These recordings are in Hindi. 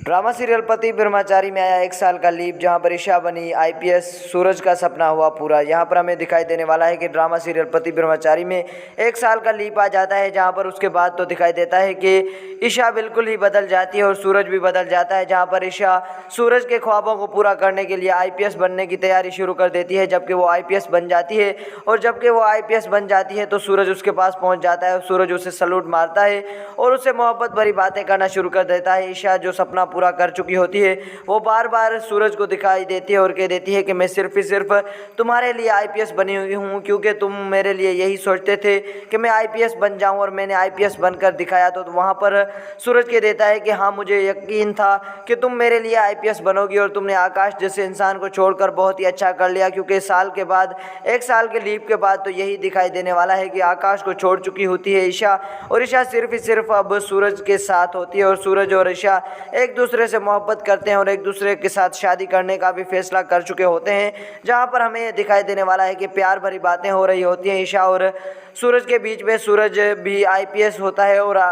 ड्रामा सीरियल पति ब्रह्मचारी में आया 1 साल का लीप, जहां पर ईशा बनी आईपीएस, सूरज का सपना हुआ पूरा। यहां पर हमें दिखाई देने वाला है कि ड्रामा सीरियल पति ब्रह्मचारी में 1 साल का लीप आ जाता है, जहां पर उसके बाद तो दिखाई देता है कि ईशा बिल्कुल ही बदल जाती है और सूरज भी बदल जाता है। जहां पर ईशा सूरज के ख्वाबों को पूरा करने के लिए आईपीएस बनने की तैयारी शुरू कर देती है। जबकि वो आईपीएस बन जाती है और जबकि वो आईपीएस बन जाती है तो सूरज उसके पास पहुंच जाता है और सूरज उसे सलूट मारता है और उससे मोहब्बत भरी बातें करना शुरू कर देता है। ईशा जो सपना पूरा कर चुकी होती है वो बार बार सूरज को दिखाई देती है और कह देती है कि मैं सिर्फ ही सिर्फ तुम्हारे लिए आईपीएस बनी हुई हूँ, क्योंकि तुम मेरे लिए यही सोचते थे कि मैं आईपीएस बन जाऊँ और मैंने आईपीएस बनकर दिखाया। तो वहाँ पर सूरज कह देता है कि हाँ, मुझे यकीन था कि तुम मेरे लिए आईपीएस बनोगी और तुमने आकाश जैसे इंसान को छोड़कर बहुत ही अच्छा कर लिया, क्योंकि साल के बाद 1 साल के लीप के बाद तो यही दिखाई देने वाला है कि आकाश को छोड़ चुकी होती है ईशा, और ईशा सिर्फ ही सिर्फ अब सूरज के साथ होती है और सूरज और ईशा एक दूसरे से मोहब्बत करते हैं और एक दूसरे के साथ शादी करने का भी फैसला कर चुके होते हैं। जहां पर हमें दिखाई देने वाला है कि प्यार भरी बातें हो रही होती हैं ईशा और सूरज के बीच में। सूरज भी आईपीएस होता है और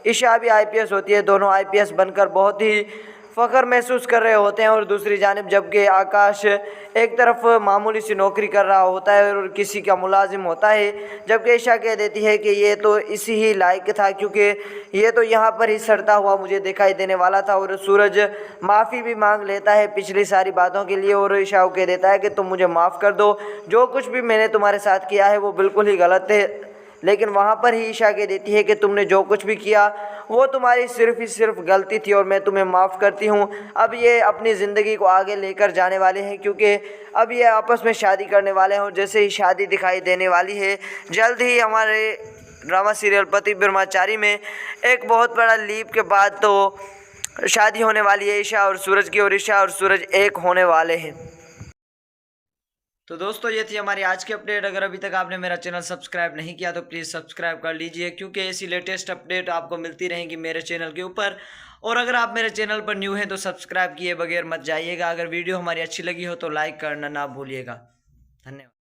ईशा भी आईपीएस होती है। दोनों आईपीएस बनकर बहुत ही फ़ख्र महसूस कर रहे होते हैं। और दूसरी जानिब जबकि आकाश एक तरफ मामूली सी नौकरी कर रहा होता है और किसी का मुलाजिम होता है, जबकि ईशा कह देती है कि ये तो इसी ही लायक था, क्योंकि ये तो यहाँ पर ही सड़ता हुआ मुझे दिखाई देने वाला था। और सूरज माफ़ी भी मांग लेता है पिछली सारी बातों के लिए और ईशा को कह देता है कि तुम मुझे माफ़ कर दो, जो कुछ भी मैंने तुम्हारे साथ किया है वो बिल्कुल ही गलत है। लेकिन वहाँ पर ही ईशा कह देती है कि तुमने जो कुछ भी किया वो तुम्हारी सिर्फ ही सिर्फ गलती थी और मैं तुम्हें माफ़ करती हूँ। अब ये अपनी ज़िंदगी को आगे लेकर जाने वाले हैं, क्योंकि अब ये आपस में शादी करने वाले हैं और जैसे ही शादी दिखाई देने वाली है, जल्द ही हमारे ड्रामा सीरियल पति ब्रह्मचारी में एक बहुत बड़ा लीप के बाद तो शादी होने वाली है ईशा और सूरज की, और ईशा और सूरज एक होने वाले हैं। तो दोस्तों, ये थी हमारी आज की अपडेट। अगर अभी तक आपने मेरा चैनल सब्सक्राइब नहीं किया तो प्लीज़ सब्सक्राइब कर लीजिए, क्योंकि ऐसी लेटेस्ट अपडेट आपको मिलती रहेंगी मेरे चैनल के ऊपर। और अगर आप मेरे चैनल पर न्यू हैं तो सब्सक्राइब किए बगैर मत जाइएगा। अगर वीडियो हमारी अच्छी लगी हो तो लाइक करना ना भूलिएगा। धन्यवाद।